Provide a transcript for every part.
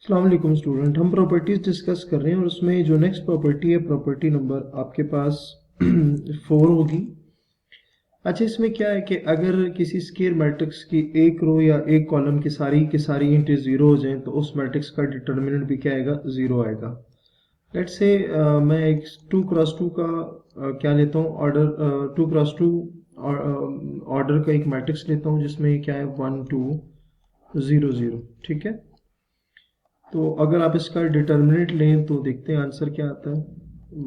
अस्सलाम वालेकुम स्टूडेंट, हम प्रॉपर्टीज डिस्कस कर रहे हैं और उसमें जो नेक्स्ट प्रॉपर्टी है प्रॉपर्टी नंबर आपके पास 4 होगी। अच्छा, इसमें क्या है कि अगर किसी स्केयर मैट्रिक्स की एक रो या एक कॉलम की सारी इंट जीरो हो जाएं तो उस मैट्रिक्स का डिटर्मिनेंट भी क्या आएगा, जीरो आएगा। लेट्स से मैं एक 2x2 का क्या लेता हूँ ऑर्डर, 2x2 ऑर्डर का एक मैट्रिक्स लेता हूँ जिसमें क्या है 1 2 0 0। ठीक है, तो अगर आप इसका डिटर्मिनेंट लें तो देखते हैं आंसर क्या आता है,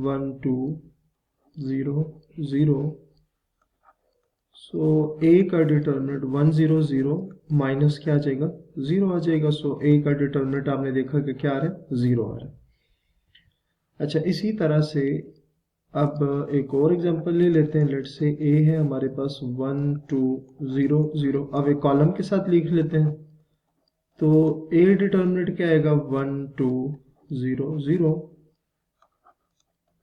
1 2 0 0। सो ए का डिटर्मिनेंट 1 0 0 माइनस क्या आ जाएगा, 0 आ जाएगा। सो ए का डिटर्मिनेंट आपने देखा कि क्या आ रहा है, 0 आ रहा है। अच्छा, इसी तरह से अब एक और एग्जांपल ले लेते हैं। लेट से ए है हमारे पास 1 2 0 0। अब एक कॉलम के साथ लिख लेते हैं तो ए डिटर्मिनेंट क्या आएगा, 1 2 0 0।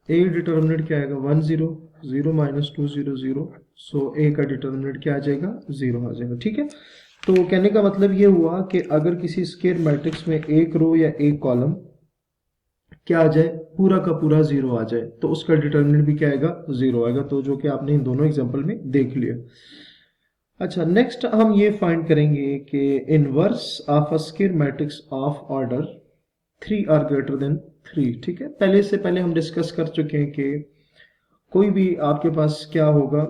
ए डिटर्मिनेंट क्या आएगा, 1 0 0 माइनस 2 0 0। सो ए का डिटर्मिनेंट क्या आ जाएगा, 0 आ जाएगा। ठीक है, तो कहने का मतलब ये हुआ कि अगर किसी स्केयर मैट्रिक्स में एक रो या एक कॉलम क्या आ जाए, पूरा का पूरा 0 आ जाए तो उसका डिटर्मिनेंट भी क्या आएगा, 0 आएगा। तो जो कि आपने इन दोनों एग्जांपल में देख लिया। अच्छा, नेक्स्ट हम ये फाइंड करेंगे कि inverse of a square matrix of order 3 or greater than 3। ठीक है, पहले हम डिस्कस कर चुके हैं कि कोई भी आपके पास क्या होगा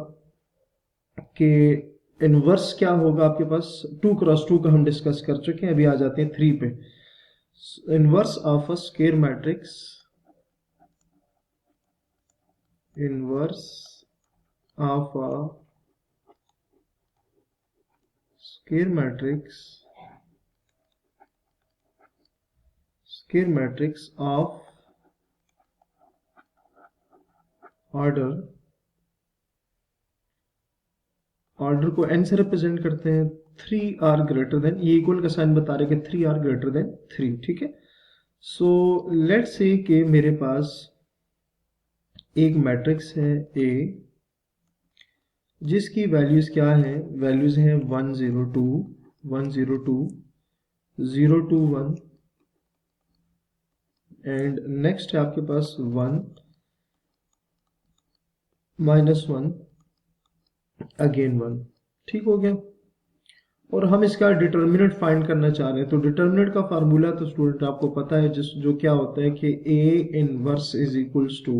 कि इनवर्स क्या होगा आपके पास, 2x2 का हम डिस्कस कर चुके हैं। अभी आ जाते हैं 3 पे। Inverse of a square matrix, inverse of a square matrix of order को n से रिप्रेजेंट करते हैं, 3 आर ग्रेटर देन, ये इक्वल का साइन बता रहे कि 3 आर ग्रेटर देन 3। ठीक है, सो लेट्स से कि मेरे पास एक मैट्रिक्स है ए जिसकी वैल्यूज क्या है, वैल्यूज हैं 1 0 2 1 0 2 0 2 1 एंड नेक्स्ट है आपके पास 1 माइनस 1 अगेन 1। ठीक हो गया, और हम इसका डिटर्मिनेंट फाइंड करना चाह रहे हैं। तो डिटर्मिनेंट का फार्मूला तो स्टूडेंट आपको पता है, जो क्या होता है कि A inverse is equals to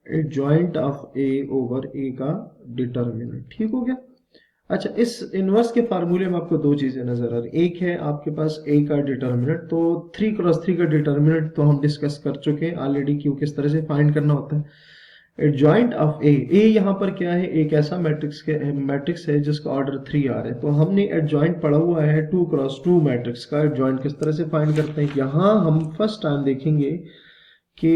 joint of A over A का डिटर्मिनेंट। ठीक हो गया। अच्छा, इस इनवर्स के फार्मूले में आपको दो चीजें नजर आ रही। एक है आपके पास ए का डिटर्मिनेंट, तो 3x3 का डिटर्मिनेंट तो हम डिस्कस कर चुके हैं ऑलरेडी, क्यों किस तरह से फाइंड करना होता है। एडजॉइंट ऑफ ए, ए यहाँ पर क्या है, एक ऐसा मैट्रिक्स है जिसका ऑर्डर 3 आ रहा है। तो हमने एडजॉइंट पढ़ा हुआ है 2x2 मैट्रिक्स का एडजॉइंट किस तरह से फाइंड करते हैं। यहाँ हम फर्स्ट टाइम देखेंगे कि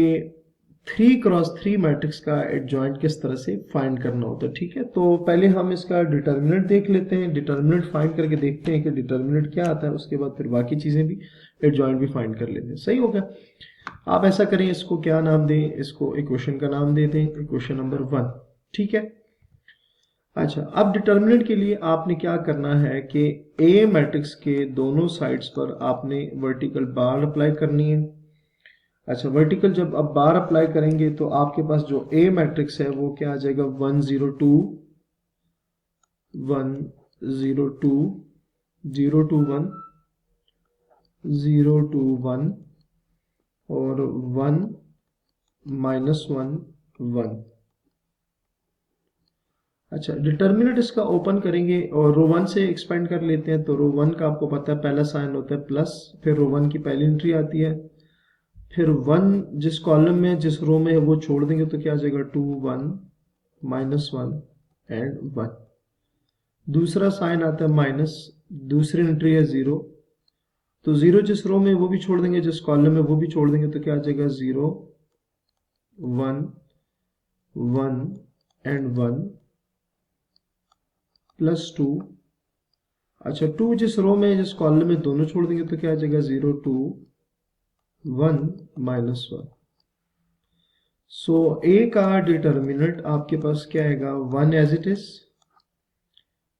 3x3 मैट्रिक्स का एडजॉइंट किस तरह से फाइंड करना होता है। ठीक है, तो पहले हम इसका डिटर्मिनेंट देख लेते हैं, डिटर्मिनेंट फाइंड करके देखते हैं कि डिटर्मिनेंट क्या आता है, उसके बाद फिर बाकी चीजें भी एडजॉइंट भी फाइंड कर लेते हैं। सही हो गया। आप ऐसा करें, इसको क्या नाम दें, इसको इक्वेशन का नाम दे दें, इक्वेशन नंबर 1। ठीक है। अच्छा, अब डिटर्मिनेंट के लिए आपने क्या करना है कि ए मैट्रिक्स के दोनों साइड्स पर आपने वर्टिकल बार अप्लाई करनी है। अच्छा, वर्टिकल जब आप बार अप्लाई करेंगे तो आपके पास जो ए मैट्रिक्स है वो क्या आ जाएगा, 1 0 2 1 0 2 0 2 1 0 2 1 और 1 माइनस 1 1। अच्छा, डिटर्मिनेंट इसका ओपन करेंगे और रो 1 से एक्सपेंड कर लेते हैं। तो रो 1 का आपको पता है पहला साइन होता है प्लस, फिर रो 1 की पहली एंट्री आती है, फिर 1 जिस कॉलम में जिस रो में है वो छोड़ देंगे तो क्या आ जाएगा, 2 1 माइनस 1 एंड 1। दूसरा साइन आता है माइनस, दूसरी एंट्री है 0, तो 0 जिस रो में वो भी छोड़ देंगे, जिस कॉलम में वो भी छोड़ देंगे, तो क्या आ जाएगा 0 1 1 एंड 1 प्लस 2। अच्छा, 2 जिस रो में जिस कॉलम में दोनों छोड़ देंगे तो क्या आ जाएगा 0 2 1 माइनस 1। सो ए का डिटर्मिनेंट आपके पास क्या आएगा, 1 एज इट इज,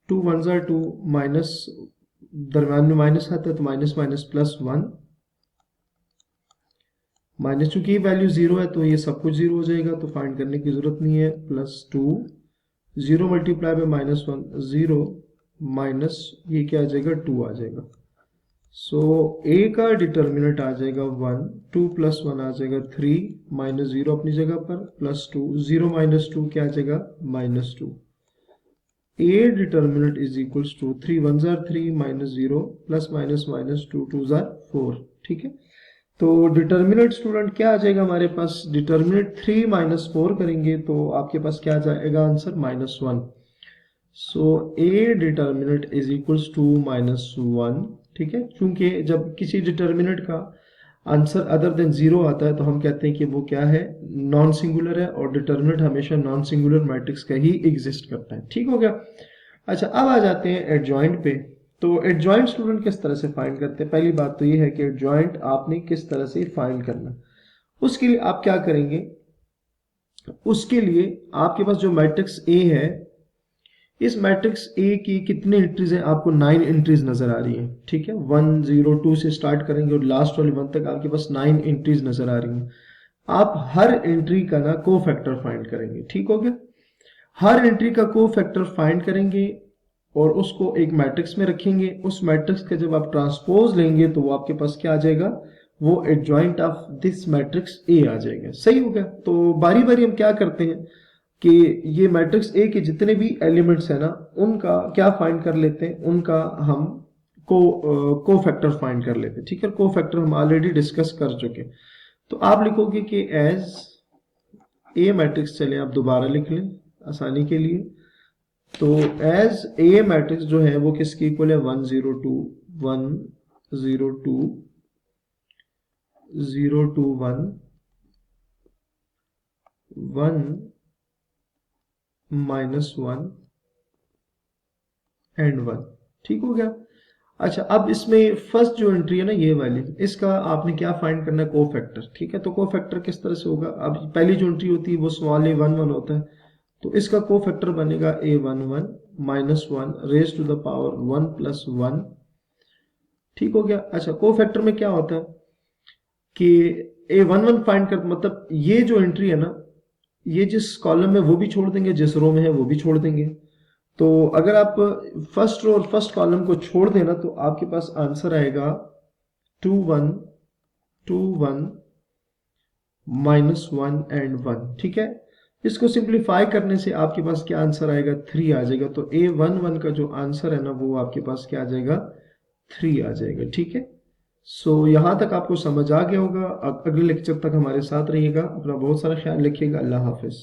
2 1 2 माइनस, दरम्यान में माइनस आता है तो माइनस माइनस प्लस 1 माइनस, चूंकि ये वैल्यू जीरो है तो ये सब कुछ जीरो हो जाएगा, तो फाइंड करने की जरूरत नहीं है। +2, 0 मल्टीप्लाई बाय -1 0, माइनस ये क्या आ जाएगा 2 आ जाएगा। सो ए का डिटर्मिनेंट आ जाएगा 1, 2 + 1 आ जाएगा 3, -0 अपनी जगह पर, +2, 0 - 2 क्या आ जाएगा -2। A determinant is equals to 3 1 जार 3, -0 प्लस माइनस माइनस 2 2 जार 4। ठीक है, तो डिटर्मिनेंट स्टूडेंट क्या आ जाएगा हमारे पास, डिटर्मिनेंट 3 - 4 करेंगे तो आपके पास क्या आ जाएगा answer -1। So A determinant is equals to -1। ठीक है, क्योंकि जब किसी डिटर्मिनेंट का आंसर अदर देन जीरो आता है तो हम कहते हैं कि वो क्या है, नॉन सिंगुलर है, और डिटर्मिनेंट हमेशा नॉन सिंगुलर मैट्रिक्स का ही एग्जिस्ट करता है। ठीक हो गया। अच्छा, अब आ जाते हैं एडजॉइंट पे। तो एडजॉइंट स्टूडेंट किस तरह से फाइंड करते हैं, पहली बात तो ये है कि एडजॉइंट आपने किस तरह से फाइंड करना। उसके लिए आप क्या करेंगे, उसके लिए आपके पास जो मैट्रिक्स ए है, इस मैट्रिक्स ए की कितने एंट्रीज हैं, आपको 9 एंट्रीज नजर आ रही हैं। ठीक है, 1 0 2 से स्टार्ट करेंगे और लास्ट वाली 1 तक आपके पास 9 एंट्रीज नजर आ रही हैं। आप हर एंट्री का ना को फैक्टर फाइंड करेंगे। ठीक हो गया, हर एंट्री का को फैक्टर फाइंड करेंगे और उसको एक मैट्रिक्स में रखेंगे। उस मैट्रिक्स का जब आप ट्रांसपोज लेंगे तो वो आपके पास क्या आ जाएगा, वो adjoint of this matrix A आ जाएगा। सही हो गया। तो बारी बारी हम क्या करते हैं कि ये मैट्रिक्स ए के जितने भी एलिमेंट्स हैं ना, उनका क्या फाइंड कर लेते हैं, उनका हम को फैक्टर फाइंड कर लेते हैं। ठीक है, को फैक्टर हम ऑलरेडी डिस्कस कर चुके। तो आप लिखोगे कि एज ए मैट्रिक्स, चले आप दोबारा लिख लें आसानी के लिए। तो एज ए मैट्रिक्स जो है वो किसके इक्वल है, 1 0 2 1 0 2 0 2 1 1 -1 एंड 1। ठीक हो गया। अच्छा, अब इसमें फर्स्ट जो एंट्री है ना ये वाली, इसका आपने क्या फाइंड करना है, को फैक्टर। ठीक है, तो को फैक्टर किस तरह से होगा, अब पहली जो एंट्री होती है वो स्मॉल a 1 1 होता है, तो इसका को फैक्टर बनेगा a 1 1 -1 raise to the power 1 + 1। ठीक हो गया। अच्छा, को फैक्टर में क्या होता है कि a 1 1 फाइंड कर, मतलब ये जो एंट्री है ना, ये जिस कॉलम में वो भी छोड़ देंगे, जिस रो में है वो भी छोड़ देंगे। तो अगर आप फर्स्ट रो और फर्स्ट कॉलम को छोड़ देना तो आपके पास आंसर आएगा 2 1 2 1 -1 एंड 1। ठीक है, इसको सिंप्लीफाई करने से आपके पास क्या आंसर आएगा, 3 आ जाएगा। तो a 1 1 का जो आंसर है ना वो आपके पास क्या आ जाएगा, 3 आ जाएगा। ठीक है, सो यहां तक आपको समझ आ गया होगा। अगले लेक्चर तक हमारे साथ रहिएगा। अपना बहुत सारा ख्याल रखिएगा। अल्लाह हाफिज।